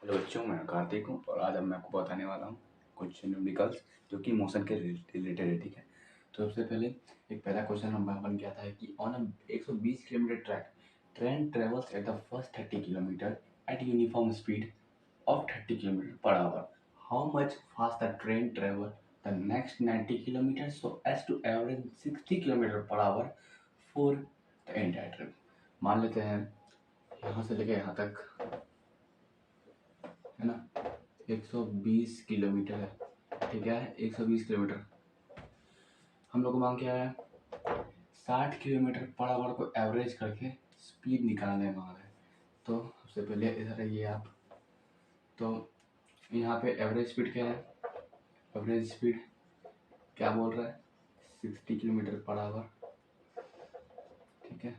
Hello बच्चों, मैं कार्तिक हूँ और आज मैं आपको बताने वाला हूँ कुछ न्यूमेरिकल्स जो कि मोशन के रिलेटेड है। ठीक है, तो सबसे पहले एक पहला क्वेश्चन हमारा बन गया था कि on 120 kilometre track train travels at the first 30 kilometre eight uniform speed of 30 kilometers per hour. How much fast the train travel the next 90 kilometers so as to average 60 kilometers per hour for the entire trip. मान लेते हैं यहाँ से लेके यहाँ तक है ना 120 किलोमीटर है। ठीक है, 120 किलोमीटर हम लोग को मांग क्या है, 60 किलोमीटर पर आवर को एवरेज करके स्पीड निकालने मांग रहे हैं। तो सबसे पहले इधर आइए आप, तो यहाँ पे एवरेज स्पीड क्या है, एवरेज स्पीड क्या बोल रहा है 60 किलोमीटर पर आवर। ठीक है,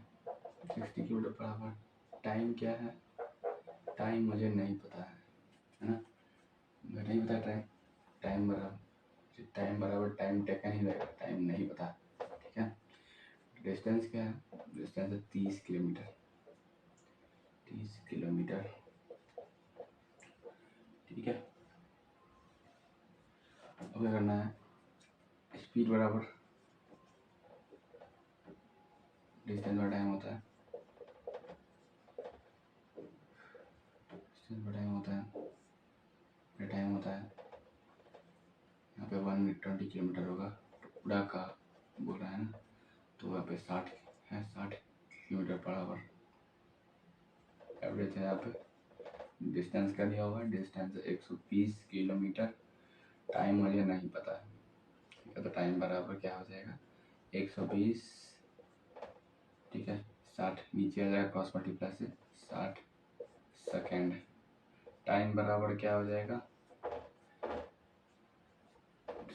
60 किलोमीटर पर आवर। टाइम क्या है, टाइम मुझे नहीं पता है ना, मुझे नहीं पता टाइम। टाइम बराबर टाइम टेकन ही रहेगा, टाइम नहीं पता। ठीक है, डिस्टेंस क्या है, डिस्टेंस है 30 किलोमीटर। 30 किलोमीटर। ठीक है, अब क्या करना है, स्पीड बराबर डिस्टेंस का टाइम होता है, डिस्टेंस का टाइम होता है, टाइम होता है यहाँ पे 120 किलोमीटर होगा, टुकड़ा का बोल रहा है ना, तो यहाँ पे 60 है, 60 किलोमीटर पर आवर एवरेज है। यहाँ पे डिस्टेंस क्या दिया हुआ है, डिस्टेंस 120 किलोमीटर। टाइम मुझे नहीं पता है। ठीक है, तो टाइम बराबर क्या हो जाएगा 120, ठीक है 60 नीचे आ जाएगा क्रॉस मल्टीप्लाई से 60 सेकेंड। टाइम बराबर क्या हो जाएगा,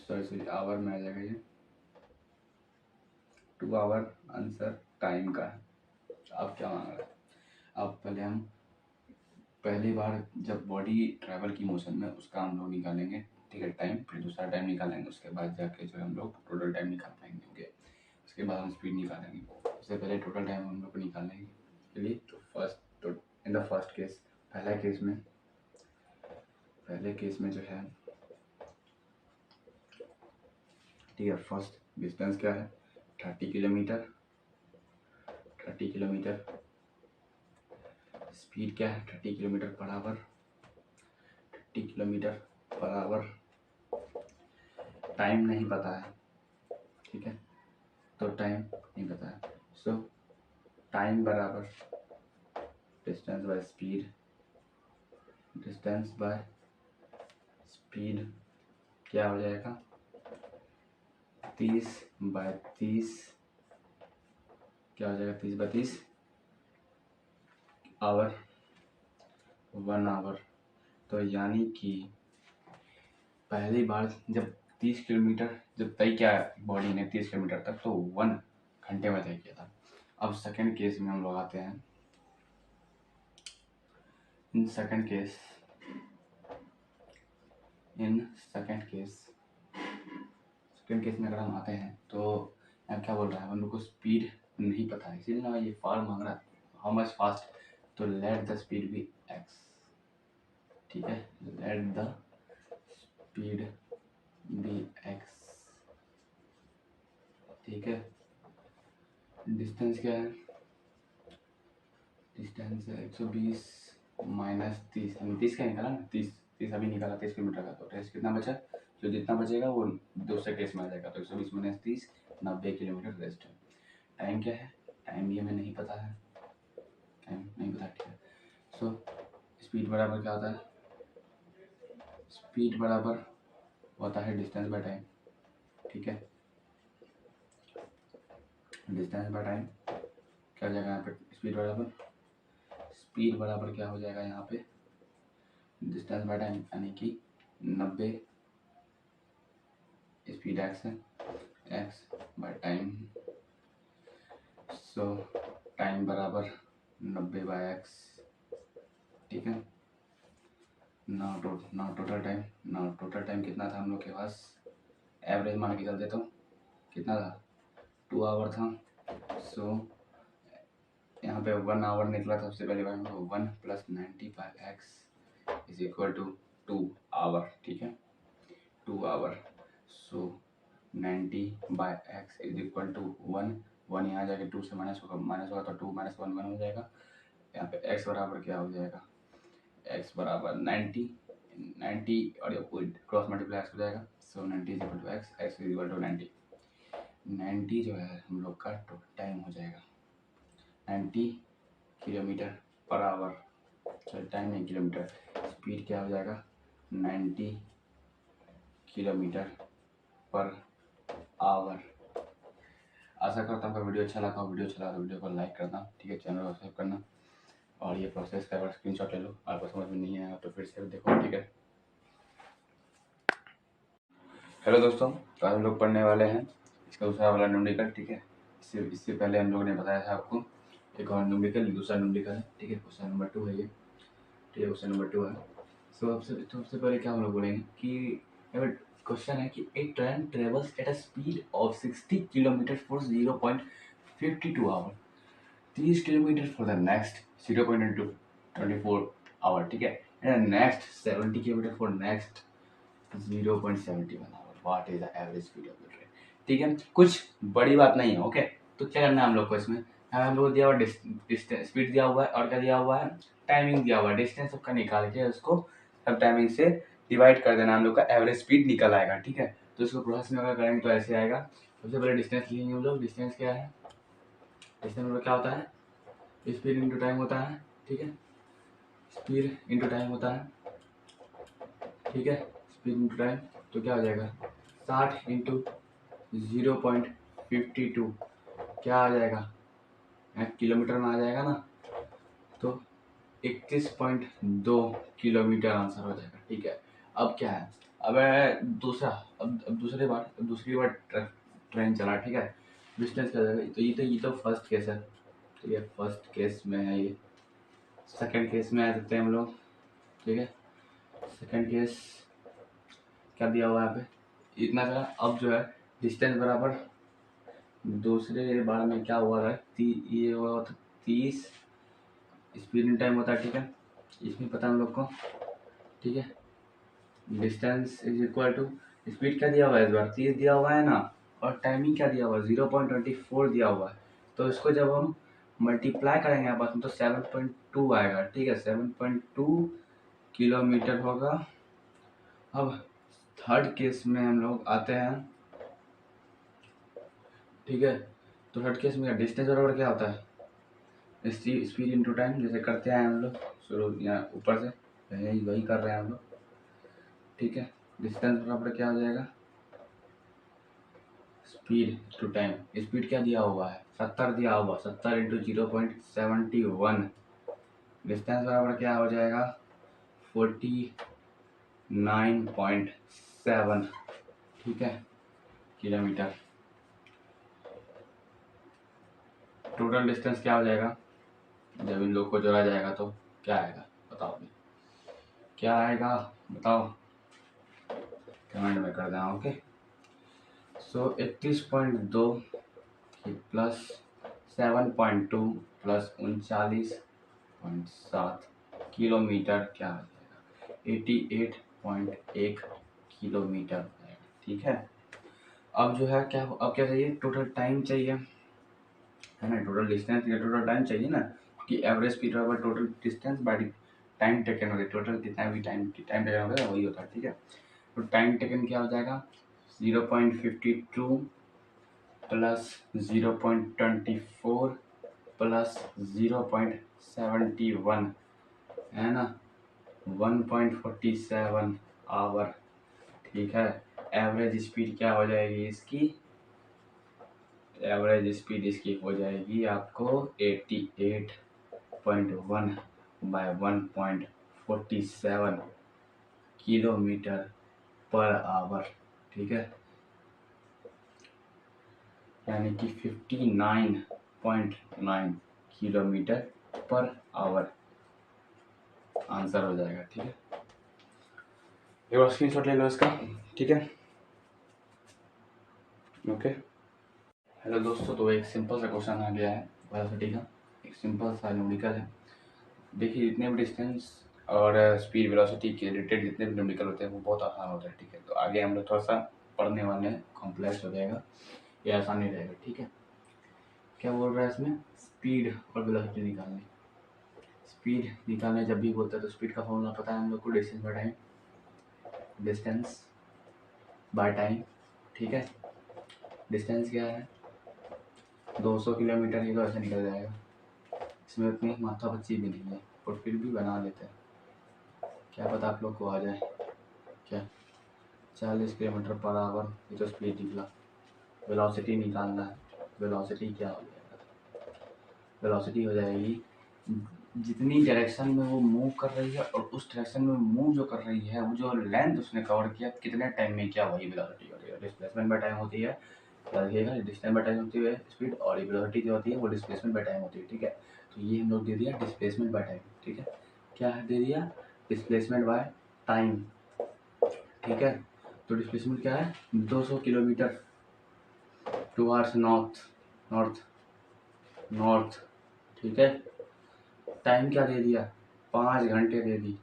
सॉरी आवर में आ जाएगा ये 2 आवर। आंसर टाइम का है। अब क्या मांग रहा है, अब पहले हम पहली बार जब बॉडी ट्रैवल की मोशन में उसका हम लोग निकालेंगे। ठीक है, टाइम, फिर दूसरा टाइम निकालेंगे, उसके बाद जाके जो हम लोग टोटल टाइम निकाल पाएंगे। उसके बाद हम स्पीड निकालेंगे। उससे पहले टोटल टाइम हम लोग को निकालने के लिए तो इन द फर्स्ट केस, पहले केस में जो है, ठीक है, फर्स्ट डिस्टेंस क्या है 30 किलोमीटर। 30 किलोमीटर स्पीड क्या है 30 kilometre per hour. 30 kilometre per hour. Time नहीं पता है, ठीक है, तो टाइम नहीं पता है, सो टाइम बराबर distance by speed. Distance by speed क्या हो जाएगा 30/30 क्या हो जाएगा 30/30 आवर, 1 आवर। तो यानी कि पहली बार जब 30 किलोमीटर जब तय किया बॉडी ने 30 किलोमीटर तक, तो 1 घंटे में तय किया था। अब सेकंड केस में हम लोग आते हैं। इन सेकंड केस में अगर हम आते हैं तो यहाँ क्या बोल रहा है, हम लोग को स्पीड नहीं पता है, इसीलिए ना ये फार मांग रहा है हाउ मच फास्ट। तो let the speed be x. ठीक है, let the speed be x. ठीक है, डिस्टेंस क्या है, डिस्टेंस है 120 माइनस 30। हमने 30 का निकाला ना, 30 अभी निकाला 30 किलोमीटर का, तो रेस्ट कितना बचा, जो जितना बचेगा वो दूसरे केस में आ जाएगा। तो 120 माइनस 30 90 किलोमीटर रेस्ट है। टाइम क्या है, टाइम भी हमें नहीं पता है, टाइम नहीं पता। ठीक है, सो स्पीड बराबर क्या होता है, स्पीड बराबर होता है डिस्टेंस बाय टाइम। ठीक है, डिस्टेंस बाय टाइम क्या हो जाएगा यहाँ पे, स्पीड बराबर क्या हो जाएगा यहाँ पे डिस्टेंस बाय टाइम, यानी कि 90 स्पीड एक्स है, x by time. So time बराबर 90/x। ठीक है, नाउ टोटल टाइम कितना था हम लोग के पास, एवरेज मान के चलते तो कितना था 2 आवर था। सो यहाँ पे 1 आवर निकला था सबसे पहले बार, 1 + 90/x is equal to 2 hour, ठीक है, 2 hour. So 90 by x is equal to 1, 1 यहाँ जाके 2 से माइनस होगा तो 2 माइनस 1 1 हो जाएगा। यहाँ पे x बराबर क्या हो जाएगा, x बराबर 90 और ये क्रॉस मल्टीप्लाई x हो जाएगा। So 90 is equal to x is equal to 90 जो है हम लोग का टाइम हो जाएगा 90 kilometre per hour, sorry time नहीं किलोमीटर, स्पीड क्या हो जाएगा 90 किलोमीटर पर आवर। आशा करता हूँ वीडियो अच्छा लगा, तो वीडियो को लाइक करना, ठीक है, चैनल को सब्सक्राइब करना और ये प्रोसेस का अगर स्क्रीनशॉट ले लो, आपको समझ में नहीं आया तो फिर से देखो, ठीक है। हेलो दोस्तों, तो आज हम लोग पढ़ने वाले हैं इसका दूसरा वाला न्यूमेरिकल, ठीक है। इससे पहले हम लोगों ने बताया था आपको एक और न्यूमेरिकल, दूसरा न्यूमेरिकल है, ठीक है, क्वेश्चन नंबर 2 है ये, ठीक है, क्वेश्चन नंबर 2 है। सबसे पहले क्या हम लोग बोलेंगे कि क्वेश्चन है कि एक train travels at a speed of 60 kilometre for 0.52 hour, 30 kilometre for the next 0.24 hour, ठीक है, and next 70 kilometre for next 0.71 hour. What is the average speed of the train, ठीक है, कुछ बड़ी बात नहीं है, ओके। तो क्या करना है हम लोग को इसमें, हम लोग दिया हुआ डिस्टेंस, स्पीड दिया हुआ है और क्या दिया हुआ है, टाइमिंग दिया हुआ है। डिस्टेंस सबका निकाल के उसको सब टाइमिंग से डिवाइड कर देना, हम लोग का एवरेज स्पीड निकल आएगा, ठीक है। तो इसको प्रोसेस में अगर करेंगे तो ऐसे आएगा। सबसे पहले डिस्टेंस लिखेंगे हम लोग। डिस्टेंस क्या है, डिस्टेंस में क्या होता है, स्पीड इंटू टाइम होता है, ठीक है, स्पीड इंटू टाइम होता है, ठीक है, स्पीड इंटू टाइम। तो क्या हो जाएगा 60 इंटू 0.52 क्या आ जाएगा, किलोमीटर में आ जाएगा ना, तो 31.2 किलोमीटर आंसर हो जाएगा, ठीक है। अब क्या है, अब दूसरी बार ट्रेन चला, ठीक है, डिस्टेंस क्या जाएगा, तो ये तो फर्स्ट केस है, तो ये फर्स्ट केस में है, ये सेकंड केस में आ सकते हैं हम लोग, ठीक है। सेकंड केस क्या दिया हुआ है यहाँ पे, इतना का। अब जो है डिस्टेंस बराबर दूसरे बार में क्या हुआ था, ये हुआ था 30, स्पीड इन टाइम होता है, ठीक है, इसमें पता है हम लोग को, ठीक है। Distance is equal to speed क्या दिया हुआ है, इस बार 30 दिया हुआ है ना, और टाइमिंग क्या दिया हुआ है 0.24 दिया हुआ है। तो इसको जब हम मल्टीप्लाई करेंगे आपस में तो 7.2 आएगा, ठीक है, 7.2 किलोमीटर होगा। अब थर्ड केस में हम लोग आते हैं, ठीक है। तो थर्ड केस में डिस्टेंस बराबर क्या होता है, स्पीड इंटू टाइम, जैसे करते हैं हम लोग शुरू यहाँ ऊपर से, वही कर रहे हैं हम लोग, ठीक है। डिस्टेंस बराबर क्या हो जाएगा, स्पीड टू टाइम। स्पीड क्या दिया हुआ है 70 दिया हुआ, 70 इंटू 0.71, डिस्टेंस बराबर क्या हो जाएगा 49.7, ठीक है, किलोमीटर। टोटल डिस्टेंस क्या हो जाएगा, जब इन लोग को जोड़ा जाएगा तो क्या आएगा बताओ, अभी क्या आएगा बताओ, कमेंट में कर देना, ओके। सो 31.2 प्लस 7.2 प्लस 39.7 किलोमीटर क्या आ जाएगा 88.1 किलोमीटर हो जाएगा, ठीक है। अब जो है क्या, अब क्या चाहिए, टोटल टाइम चाहिए, है ना, टोटल डिस्टेंस या टोटल टाइम चाहिए ना, कि एवरेज स्पीड बराबर total distance by time taken होगा, टोटल कितना भी टाइम टेकन होगा वही होता है, ठीक है। तो टाइम टेकन क्या हो जाएगा 0.52 प्लस 0.24 प्लस 0.71 है ना, 1.47 आवर, ठीक है। एवरेज स्पीड क्या हो जाएगी इसकी, एवरेज स्पीड इसकी हो जाएगी आपको 88.1 बाय 1.47 किलोमीटर पर आवर, ठीक है, यानी कि 59.9 किलोमीटर पर आवर आंसर हो जाएगा, ठीक है। एक बार स्क्रीनशॉट ले लो इसका, ठीक है, ओके। हेलो दोस्तों, तो एक सिंपल सा क्वेश्चन आ गया है वेलोसिटी का, एक सिंपल सा न्यूमेरिकल है। देखिए जितने भी डिस्टेंस और स्पीड वेलोसिटी के रिलेटेड जितने भी न्यूमेरिकल होते हैं वो बहुत आसान होता है, ठीक है। तो आगे हम लोग थोड़ा सा पढ़ने वाले हैं, कॉम्प्लेक्स हो जाएगा, ये आसान नहीं रहेगा, ठीक है। क्या बोल रहा है इसमें, स्पीड और वेलोसिटी निकालने। स्पीड निकालने जब भी बोलते हैं तो स्पीड का फॉर्मूला पता है हम लोग को, distance by time, distance by time, ठीक है। डिस्टेंस क्या है, 200 किलोमीटर, ये तो ऐसे निकल जाएगा, इसमें उतनी माथा पच्ची भी नहीं है, पर फिर भी बना लेते हैं, क्या पता आप लोग को आ जाए। क्या 40 किलोमीटर पर आवर, ये तो स्पीड निकला। वेलोसिटी निकालना है, वेलोसिटी क्या हो जाएगा, वेलोसिटी हो जाएगी जितनी डायरेक्शन में वो मूव कर रही है और उस डायरेक्शन में मूव जो कर रही है, वो जो लेंथ उसने कवर किया कितने टाइम में, क्या वही वेलोसिटी होती है। डिस्प्लेसमेंट बाय टाइम होती है, देखिएगा डिस्टेंस बाय टाइम होती है स्पीड, और वेलोसिटी जो होती है वो डिस्प्लेसमेंट बाय टाइम होती है, ठीक है। तो ये हम लोग दे दिया डिस्प्लेसमेंट बाय टाइम, ठीक है। क्या है, दे दिया डिस्प्लेसमेंट बाय टाइम, ठीक है। तो डिस्प्लेसमेंट क्या है, 200 kilometre towards north, north north, ठीक है। टाइम क्या दे दिया, 5 घंटे दे दी,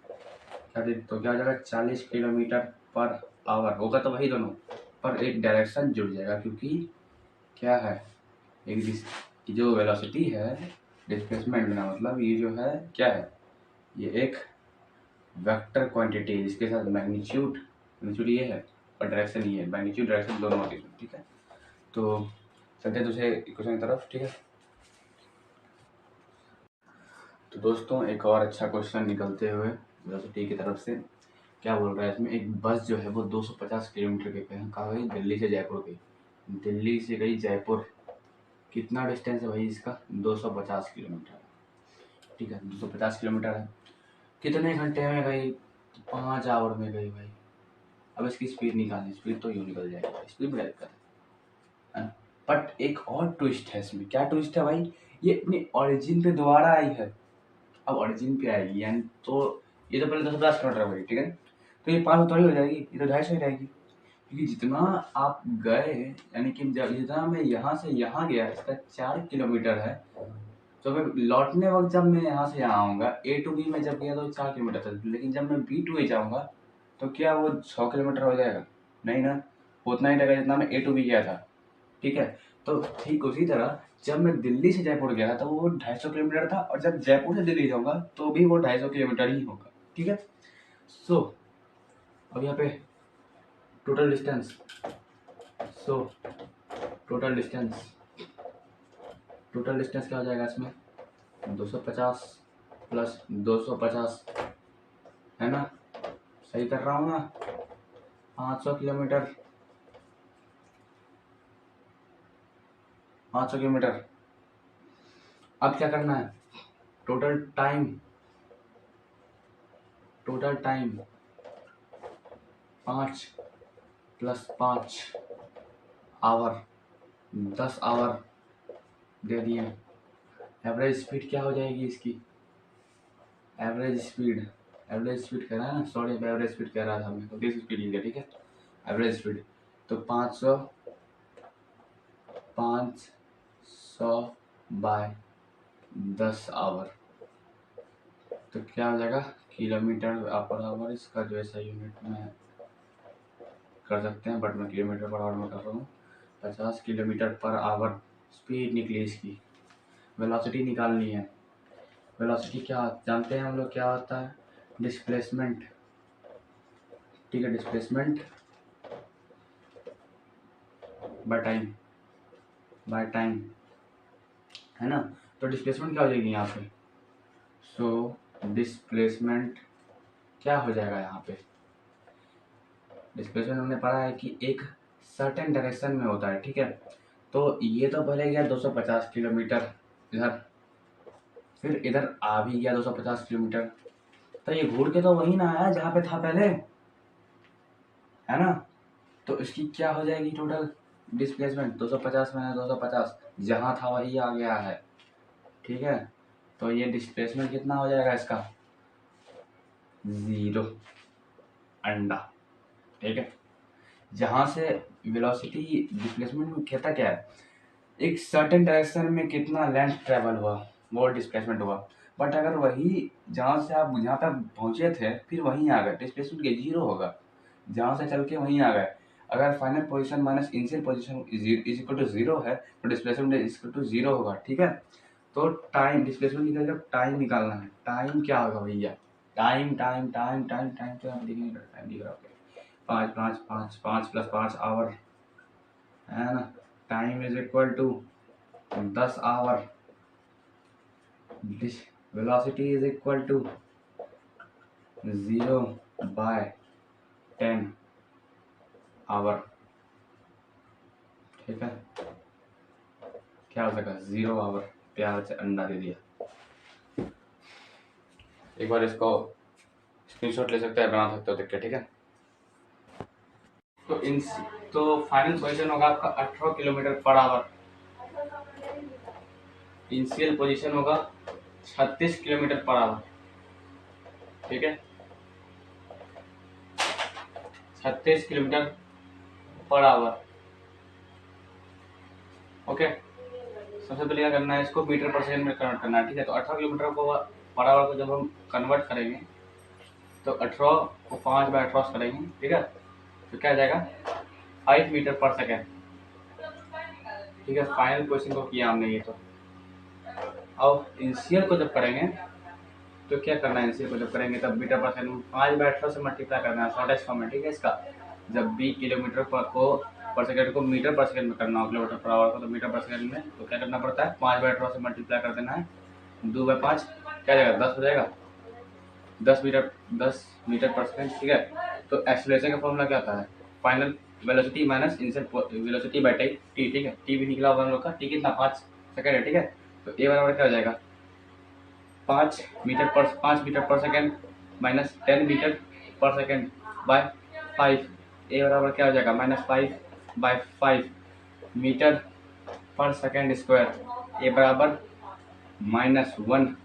क्या दे, तो क्या हो जाएगा 40 किलोमीटर पर आवर होगा, तो वही दोनों पर एक डायरेक्शन जुड़ जाएगा, क्योंकि क्या है, एक जो वेलोसिटी है डिस्प्लेसमेंट में, मतलब ये जो है क्या है, ये एक वेक्टर क्वांटिटी है जिसके साथ मैग्नीट्यूड, मैग्नीट्यूड ये है और डायरेक्शन ये है, मैग्नीट्यूड डायरेक्शन दोनों होती है, ठीक है। तो चलते हैं दूसरे क्वेश्चन की तरफ, ठीक है। तो दोस्तों एक और अच्छा क्वेश्चन निकलते हुए वेलोसिटी की तरफ से, क्या बोल रहा है इसमें, एक बस जो है वो 250 किलोमीटर के कहाँ गई, दिल्ली से जयपुर गई, दिल्ली से गई जयपुर, कितना डिस्टेंस है भाई इसका, 250 किलोमीटर, ठीक है। 250 किलोमीटर है, कितने घंटे में गई, 5 आवर में गई भाई। अब इसकी स्पीड निकालनी, स्पीड तो यूँ निकल जाएगी, स्पीड में दिक्कत है। बट एक और ट्विस्ट है इसमें, क्या ट्विस्ट है भाई, ये अपनी ओरिजिन पे दोबारा आई है, अब ओरिजिन पे आएगी, यानी तो ये तो पहले 250 किलोमीटर हो गई, ठीक है। तो ये 500 थोड़ी हो जाएगी, ये तो 250 ही रहेगी, क्योंकि जितना आप गए, यानी कि जितना मैं यहाँ से यहाँ गया इसका 4 किलोमीटर है, तो मैं लौटने वक्त जब मैं यहाँ से यहाँ आऊँगा, A to B में जब गया तो 4 किलोमीटर था, लेकिन जब मैं B to A जाऊँगा तो क्या वो 100 किलोमीटर हो जाएगा, नहीं ना, उतना ही रहेगा जितना मैं A to B गया था, ठीक है। तो ठीक उसी तरह जब मैं दिल्ली से जयपुर गया था तो वो 250 किलोमीटर था, और जब जयपुर से दिल्ली जाऊँगा तो भी वो 250 किलोमीटर ही होगा, ठीक है। सो अब यहाँ पे total distance, so total distance क्या हो जाएगा इसमें, 250 प्लस 250, है ना, सही कर रहा हूँ ना, 500 किलोमीटर, 500 किलोमीटर। अब क्या करना है, total time 5 plus 5 hour, 10 hour दे दिए। एवरेज स्पीड क्या हो जाएगी इसकी, एवरेज स्पीड कह रहा है ना, सॉरी एवरेज स्पीड कह रहा था मैं, तो दिस स्पीड लिख दिया, ठीक है। एवरेज स्पीड तो 500 बाय 10 आवर, तो क्या हो जाएगा, किलोमीटर पर आवर, इसका जो है सही यूनिट में कर सकते हैं, बट मैं किलोमीटर पर आवर में कर रहा हूँ। 50 किलोमीटर पर आवर स्पीड निकली इसकी। वेलोसिटी निकालनी है, वेलोसिटी क्या जानते हैं हम लोग, क्या होता है, डिस्प्लेसमेंट, ठीक है, डिस्प्लेसमेंट बाय टाइम, है ना। तो डिस्प्लेसमेंट क्या हो जाएगी यहाँ पे, सो डिस्प्लेसमेंट क्या हो जाएगा यहाँ पे, डिस्प्लेसमेंट हमने पढ़ा है कि एक सर्टेन डायरेक्शन में होता है, ठीक है। तो ये तो पहले गया 250 किलोमीटर इधर, फिर इधर आ भी गया 250 किलोमीटर, तो ये घूर के तो वही ना आया जहाँ पे था पहले, है ना। तो इसकी क्या हो जाएगी टोटल डिस्प्लेसमेंट, 250 में 250 जहाँ था वही आ गया है, ठीक है। तो ये डिस्प्लेसमेंट कितना हो जाएगा इसका, 0 अंडा, ठीक है। जहाँ से वेलोसिटी डिस्प्लेसमेंट में कहता क्या है, एक सर्टेन डायरेक्शन में कितना लेंथ ट्रेवल हुआ वो डिस्प्लेसमेंट हुआ, बट अगर वही जहाँ से आप जहाँ तक पहुँचे थे फिर वहीं आ गए, डिस्प्लेसमेंट के जीरो होगा। जहाँ से चल के वहीं आ गए। अगर final position minus initial position is equal to zero है तो displacement is equal to zero होगा। ठीक है, तो टाइम डिस्प्लेसमेंट निकल जब टाइम निकालना है, टाइम क्या होगा भैया, time time time time time तो आप लिखेंगे, टाइम लिख रहा हूँ 5 प्लस 5 आवर है ना। Time is equal to 10 hour. Velocity is equal to 0/10 hour. ठीक है, क्या हो सका 0 आवर, प्यार से अंडा दे दिया। एक बार इसको स्क्रीनशॉट ले सकते हैं, बना सकते हो देख के। ठीक है, तो फाइनल पोजीशन होगा आपका 18 kilometre per hour. Initial position होगा 36 किलोमीटर पर आवर। ठीक है, 36 किलोमीटर पर आवर। ओके, सबसे पहले क्या करना है, इसको मीटर पर सेकंड में कन्वर्ट करना है। ठीक है, तो 18 किलोमीटर को पर आवर को जब हम कन्वर्ट करेंगे तो 18 को 5/18 से करेंगे। ठीक है, तो क्या आ जाएगा 5 मीटर पर सेकेंड। ठीक है, फाइनल क्वेश्चन को किया हमने ये। तो अब इनिशियल को जब करेंगे तो क्या करना है, इनिशियल को जब करेंगे तब मीटर पर सेकेंड 5/18 से मल्टीप्लाई करना है, शॉर्टेस्ट फॉर्म में। ठीक है, इसका जब भी किलोमीटर पर सेकेंड को मीटर पर सेकेंड में करना हो, किलोमीटर पर आवर को तो मीटर पर सेकेंड में, तो क्या करना पड़ता है 5/18 से मल्टीप्लाई कर देना है। 2/5 क्या जाएगा 10 हो जाएगा, 10 मीटर पर सेकेंड। ठीक है, तो एक्सीलरेशन का फॉर्मूला क्या होता है, final velocity minus initial velocity bye T. ठीक है, टी भी निकला होगा हम लोग का, टी कितना 5 सेकेंड है। ठीक है, तो ए बराबर क्या हो जाएगा 5 मीटर पर सेकेंड माइनस 10 मीटर पर सेकेंड बाय 5। ए बराबर क्या हो जाएगा -5/5 मीटर पर सेकेंड स्क्वायर। ए बराबर -1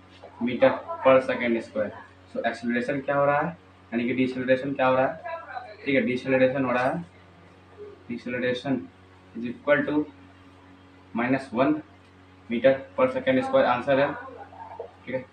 मीटर पर सेकेंड स्क्वायर। सो एक्सीलरेशन क्या हो रहा है, यानी कि डिसेलरेशन क्या हो रहा है। ठीक है, डिसेलरेशन हो रहा है, deceleration is equal to -1 metre पर सेकेंड स्क्वायर आंसर है। ठीक है।